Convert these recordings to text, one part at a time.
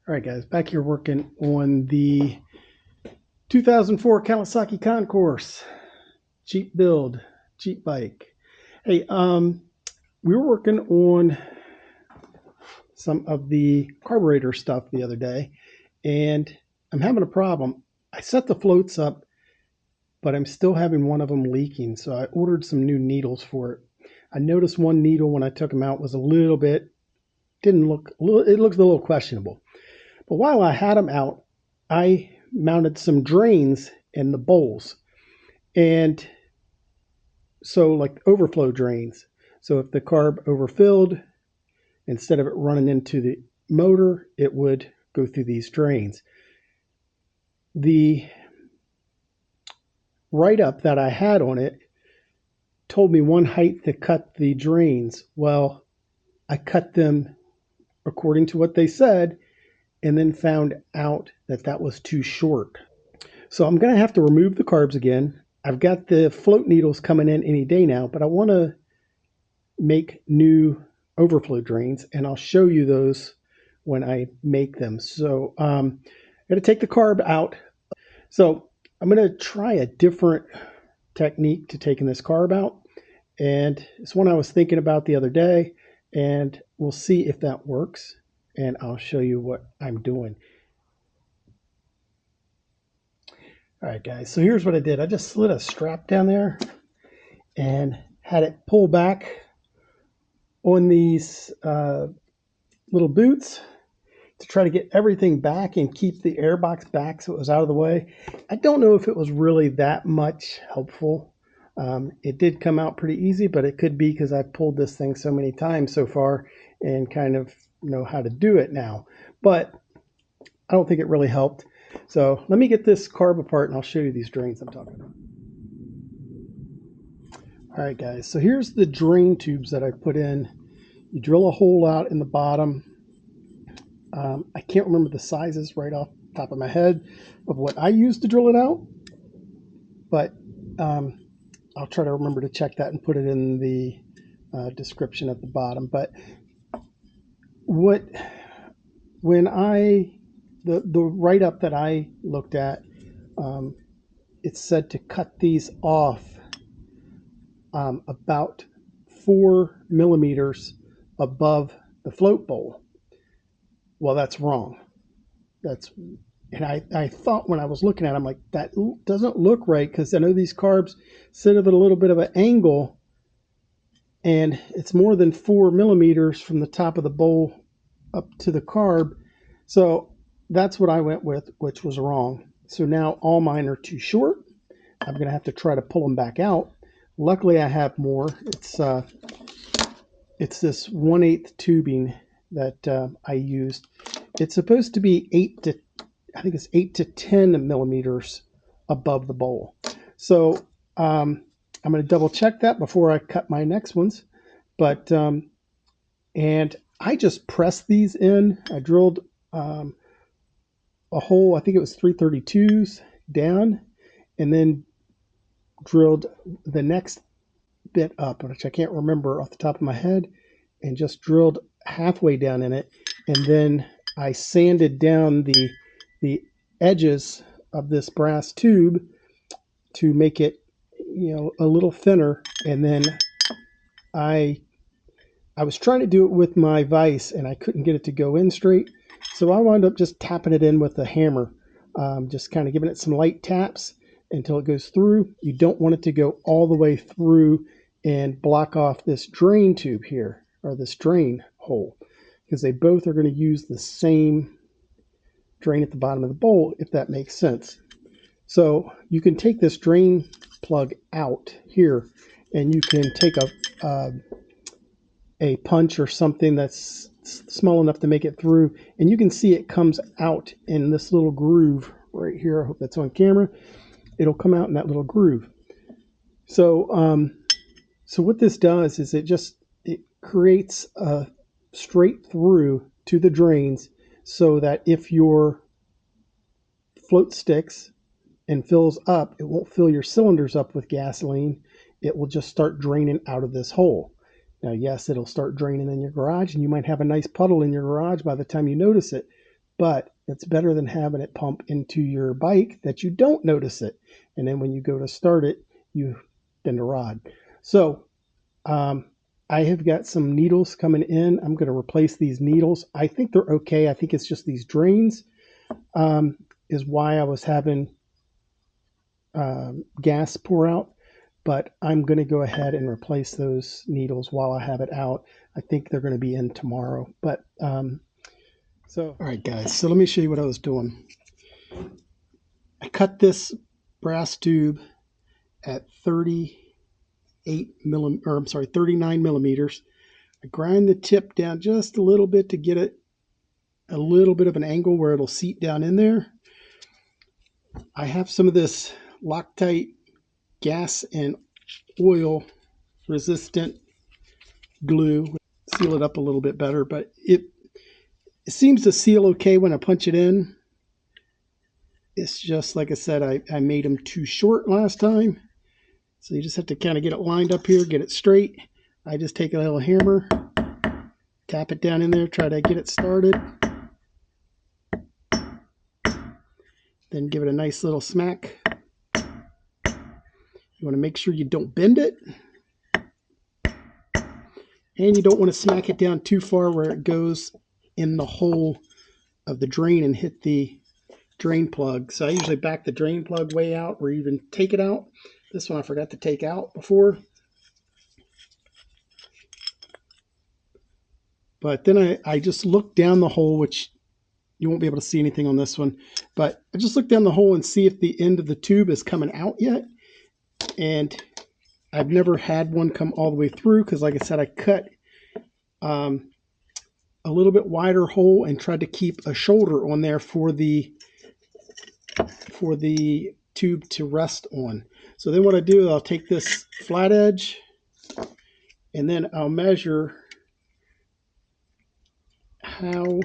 All right, guys, back here working on the 2004 Kawasaki Concours. Cheap build, cheap bike. Hey, we were working on some of the carburetor stuff the other day, and I'm having a problem. I set the floats up, but I'm still having one of them leaking, so I ordered some new needles for it. I noticed one needle when I took them out was a little bit, it looked a little questionable. But while I had them out, I mounted some drains in the bowls. And so, like overflow drains. So, if the carb overfilled, instead of it running into the motor, it would go through these drains. The write up that I had on it told me one height to cut the drains. Well, I cut them according to what they said, and then found out that that was too short. So I'm going to have to remove the carbs again. I've got the float needles coming in any day now, but I want to make new overflow drains, and I'll show you those when I make them. So I'm going to take the carb out. So I'm going to try a different technique to taking this carb out, and it's one I was thinking about the other day, and we'll see if that works, and I'll show you what I'm doing. All right, guys, so here's what I did. I just slid a strap down there and had it pull back on these little boots to try to get everything back and keep the air box back so it was out of the way. I don't know if it was really that much helpful. It did come out pretty easy, but it could be because I've pulled this thing so many times so far and kind of know how to do it now. But I don't think it really helped. So let me get this carb apart and I'll show you these drains I'm talking about. All right, guys, so here's the drain tubes that I put in. You drill a hole out in the bottom. I can't remember the sizes right off the top of my head of what I used to drill it out, but I'll try to remember to check that and put it in the description at the bottom. But when the write-up that I looked at, it said to cut these off about 4 millimeters above the float bowl. Well, that's wrong. And I thought when I was looking at it, I'm like, that doesn't look right, because I know these carbs sit at a little bit of an angle, and it's more than 4 millimeters from the top of the bowl up to the carb. So that's what I went with, which was wrong. So now all mine are too short. I'm going to have to try to pull them back out. Luckily, I have more. It's this 1/8 tubing that I used. It's supposed to be 8 to 10 millimeters above the bowl. So I'm going to double check that before I cut my next ones. But and I just pressed these in. I drilled a hole, I think it was 332s down, and then drilled the next bit up, which I can't remember off the top of my head, and just drilled halfway down in it. And then I sanded down the edges of this brass tube to make it, a little thinner. And then I was trying to do it with my vise, and I couldn't get it to go in straight. So I wound up just tapping it in with a hammer, just kind of giving it some light taps until it goes through. You don't want it to go all the way through and block off this drain tube here, or this drain hole, because they both are going to use the same drain at the bottom of the bowl, if that makes sense. So you can take this drain plug out here, and you can take a punch or something that's small enough to make it through, and you can see it comes out in this little groove right here. I hope that's on camera. It'll come out in that little groove. So so what this does is it creates a straight through to the drains, so that if your float sticks and fills up, it won't fill your cylinders up with gasoline. It will just start draining out of this hole. Now, yes, it'll start draining in your garage, and you might have a nice puddle in your garage by the time you notice it, but it's better than having it pump into your bike that you don't notice it. And then when you go to start it, you bend a rod. So I have got some needles coming in. I'm going to replace these needles. I think they're okay. I think it's just these drains is why I was having gas pour out. But I'm going to go ahead and replace those needles while I have it out. I think they're going to be in tomorrow. But all right, guys. So let me show you what I was doing. I cut this brass tube at 39 millimeters. I grind the tip down just a little bit to get it a little bit of an angle where it'll seat down in there. I have some of this Loctite gas and oil resistant glue. Seal it up a little bit better, but it seems to seal okay when I punch it in. It's just like I said, I made them too short last time. So you just have to kind of get it lined up here, get it straight. I just take a little hammer, tap it down in there, try to get it started. Then give it a nice little smack. You want to make sure you don't bend it. And you don't want to smack it down too far where it goes in the hole of the drain and hit the drain plug. So I usually back the drain plug way out or even take it out. This one I forgot to take out before. But then I just look down the hole, which you won't be able to see anything on this one. But I just look down the hole and see if the end of the tube is coming out yet. And I've never had one come all the way through because, like I said, I cut a little bit wider hole and tried to keep a shoulder on there for the tube to rest on. So then what I do is I'll take this flat edge and then I'll measure how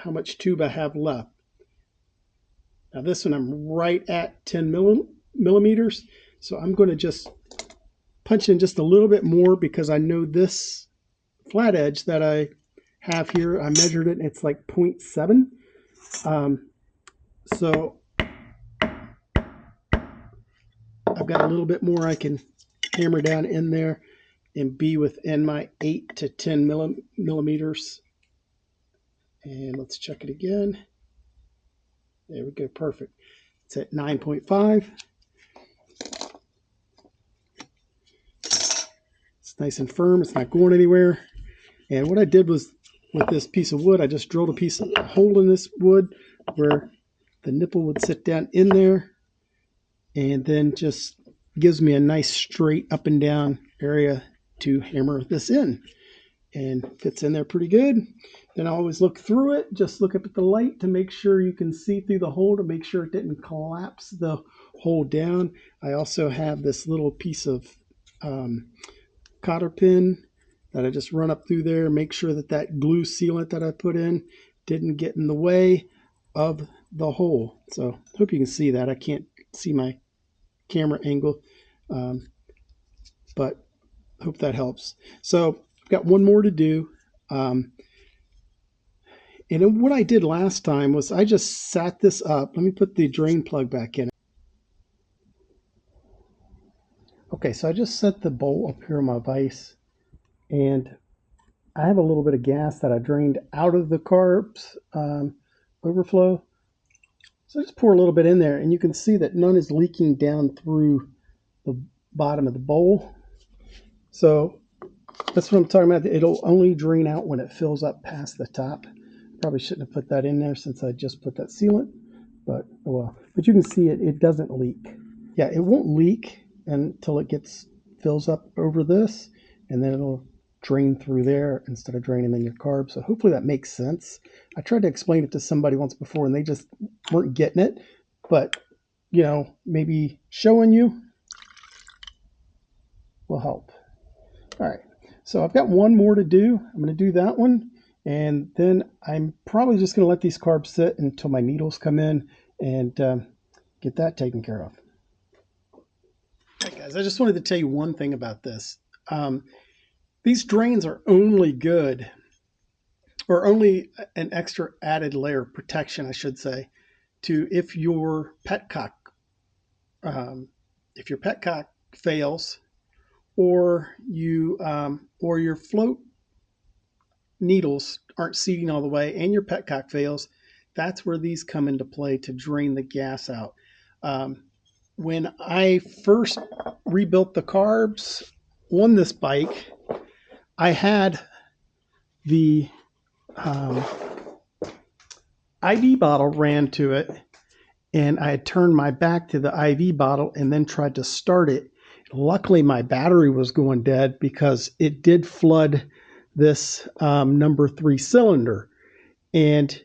much tube I have left. Now this one I'm right at 10 millimeters. So I'm going to just punch in just a little bit more because I know this flat edge that I have here, I measured it and it's like 0.7. So I've got a little bit more I can hammer down in there and be within my 8 to 10 millimeters. And let's check it again. There we go, perfect. It's at 9.5. It's nice and firm, it's not going anywhere. And what I did was, with this piece of wood, I just drilled a hole in this wood where the nipple would sit down in there, and then just gives me a nice straight up and down area to hammer this in. And fits in there pretty good. Then I always look through it, just look up at the light to make sure you can see through the hole, to make sure it didn't collapse the hole down. I also have this little piece of cotter pin that I just run up through there, make sure that that glue sealant that I put in didn't get in the way of the hole. So I hope you can see that. I can't see my camera angle, but I hope that helps. So I've got one more to do. And then what I did last time was I just sat this up. Let me put the drain plug back in. Okay, so I just set the bolt up here on my vise, and I have a little bit of gas that I drained out of the carbs overflow. So I just pour a little bit in there, and you can see that none is leaking down through the bottom of the bowl. So that's what I'm talking about. It'll only drain out when it fills up past the top. Probably shouldn't have put that in there since I just put that sealant, but oh well. But you can see it doesn't leak. Yeah, it won't leak until it fills up over this, and then it'll drain through there instead of draining in your carb. So hopefully that makes sense. I tried to explain it to somebody once before and they just weren't getting it, but maybe showing you will help. All right, so I've got one more to do. I'm going to do that one, and then I'm probably just going to let these carbs sit until my needles come in and get that taken care of. All right, guys, I just wanted to tell you one thing about this. These drains are only good or only an extra added layer of protection, I should say, to um, if your petcock fails, or your float needles aren't seating all the way, and your petcock fails. That's where these come into play to drain the gas out. Um, when I first rebuilt the carbs on this bike, I had the um, IV bottle ran to it, and I had turned my back to the IV bottle and then tried to start it. Luckily, my battery was going dead because it did flood this number 3 cylinder. And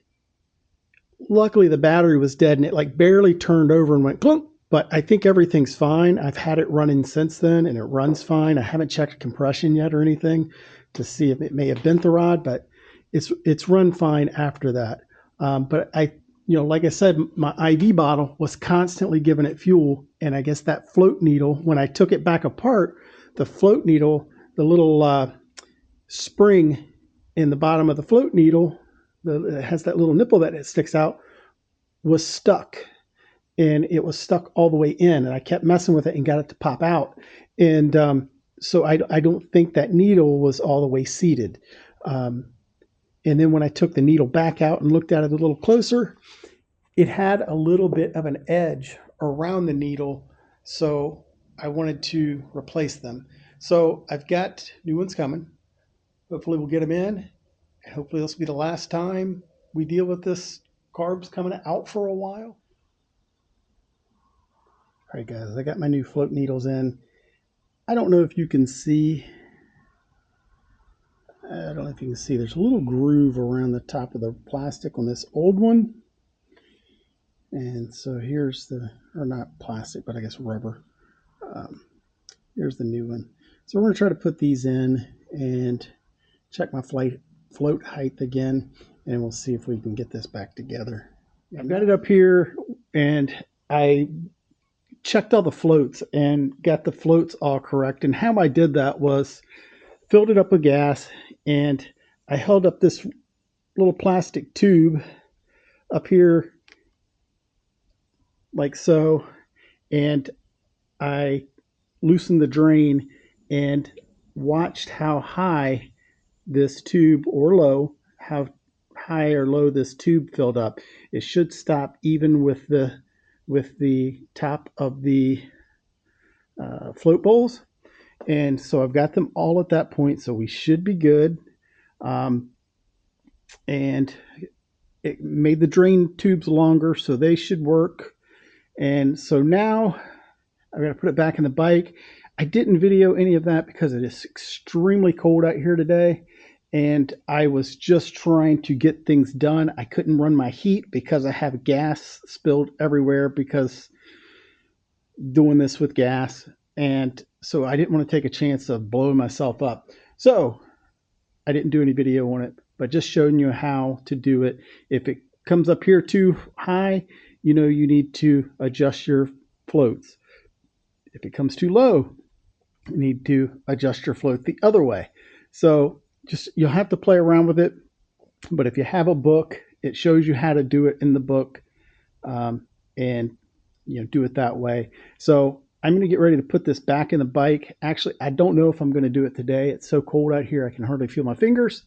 luckily, the battery was dead and it like barely turned over and went plunk. But I think everything's fine. I've had it running since then and it runs fine. I haven't checked compression yet or anything to see if it may have bent the rod, but it's run fine after that. But like I said, my IV bottle was constantly giving it fuel. And I guess that float needle, when I took it back apart, the float needle, the little spring in the bottom of the float needle, it has that little nipple that it sticks out, was stuck. And it was stuck all the way in. And I kept messing with it and got it to pop out. And so I don't think that needle was all the way seated. And then when I took the needle back out and looked at it a little closer, it had a little bit of an edge around the needle. So I wanted to replace them. So I've got new ones coming. Hopefully we'll get them in. And hopefully this will be the last time we deal with this carbs coming out for a while. All right, guys, I got my new float needles in. I don't know if you can see. I don't know if you can see. There's a little groove around the top of the plastic on this old one. And so here's or not plastic, but I guess rubber. Here's the new one. So we're going to try to put these in and check my float height again, and we'll see if we can get this back together. I've got it up here, and I checked all the floats and got the floats all correct. And how I did that was filled it up with gas, and I held up this little plastic tube up here like so, and I loosened the drain and watched how high this tube, or low, how high or low this tube filled up. It should stop even with the top of the float bowls. And so I've got them all at that point, so we should be good. And it made the drain tubes longer, so they should work. And so now I'm going to put it back in the bike. I didn't video any of that because it is extremely cold out here today. And I was just trying to get things done. I couldn't run my heat because I have gas spilled everywhere because doing this with gas. And so I didn't want to take a chance of blowing myself up. So I didn't do any video on it, but just showing you how to do it. If it comes up here too high, you need to adjust your floats. If it comes too low, you need to adjust your float the other way. So you'll have to play around with it. But if you have a book, it shows you how to do it in the book, and do it that way. So I'm going to get ready to put this back in the bike. Actually, I don't know if I'm going to do it today. It's so cold out here, I can hardly feel my fingers.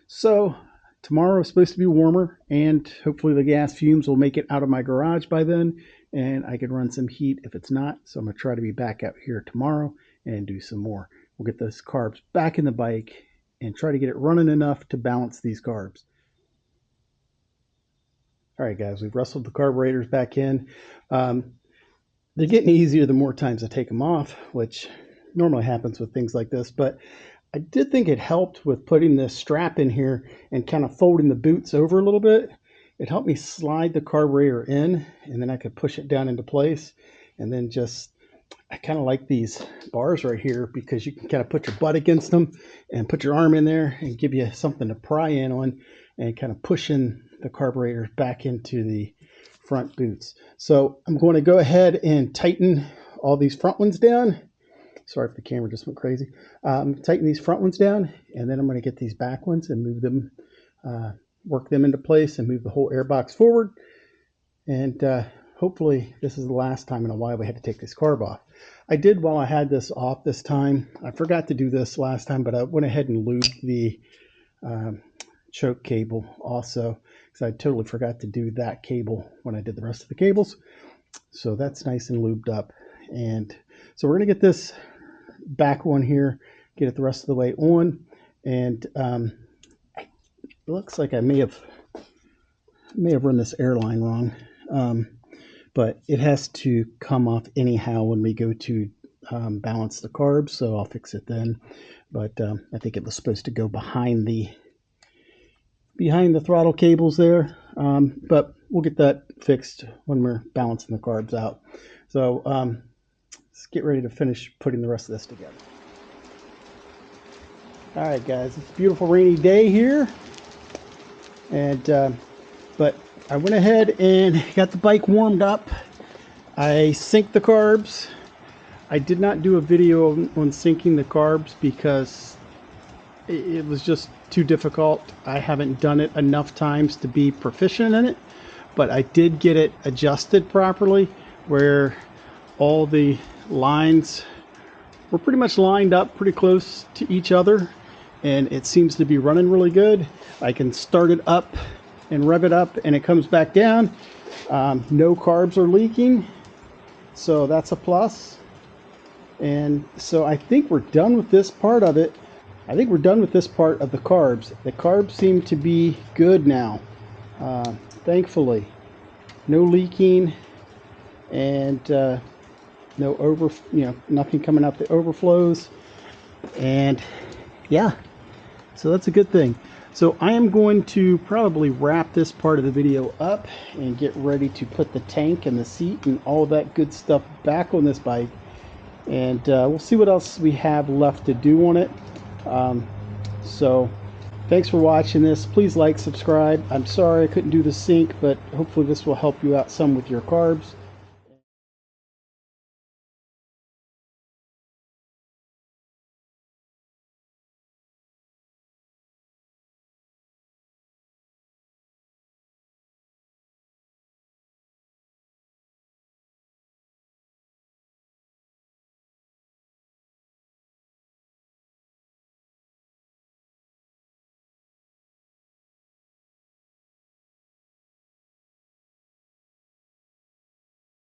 So tomorrow is supposed to be warmer, and hopefully the gas fumes will make it out of my garage by then, and I can run some heat if it's not. So I'm going to try to be back out here tomorrow and do some more. We'll get those carbs back in the bike and try to get it running enough to balance these carbs. All right, guys, we've wrestled the carburetors back in. They're getting easier the more times I take them off, which normally happens with things like this. But I did think it helped with putting this strap in here and kind of folding the boots over a little bit. It helped me slide the carburetor in, and then I could push it down into place. And then I kind of like these bars right here because you can kind of put your butt against them and put your arm in there and give you something to pry in on and kind of pushing the carburetor back into the front boots. So I'm going to go ahead and tighten all these front ones down. Sorry if the camera just went crazy. Tighten these front ones down, and then I'm going to get these back ones and move them work them into place and move the whole airbox forward. And hopefully this is the last time in a while we had to take this carb off. I did, while I had this off this time, I forgot to do this last time, but I went ahead and lubed the choke cable also, because I totally forgot to do that cable when I did the rest of the cables. So that's nice and lubed up. And so we're going to get this back one here, get it the rest of the way on. And it looks like I may have run this airline wrong, but it has to come off anyhow when we go to balance the carbs, so I'll fix it then. But I think it was supposed to go behind the throttle cables there, but we'll get that fixed when we're balancing the carbs out. So let's get ready to finish putting the rest of this together. All right, guys, it's a beautiful rainy day here, and but I went ahead and got the bike warmed up. I synced the carbs. I did not do a video on syncing the carbs because it was just too difficult. I haven't done it enough times to be proficient in it, but I did get it adjusted properly where all the lines were pretty much lined up pretty close to each other, and it seems to be running really good. I can start it up and rev it up and it comes back down. No carbs are leaking, so that's a plus. And so I think we're done with this part of it. I think we're done with this part of the carbs. The carbs seem to be good now, thankfully. No leaking, and no nothing coming out the overflows. And yeah, so that's a good thing. So I am going to probably wrap this part of the video up and get ready to put the tank and the seat and all that good stuff back on this bike. And we'll see what else we have left to do on it. So thanks for watching this. Please like, subscribe. I'm sorry I couldn't do the sync, but hopefully this will help you out some with your carbs.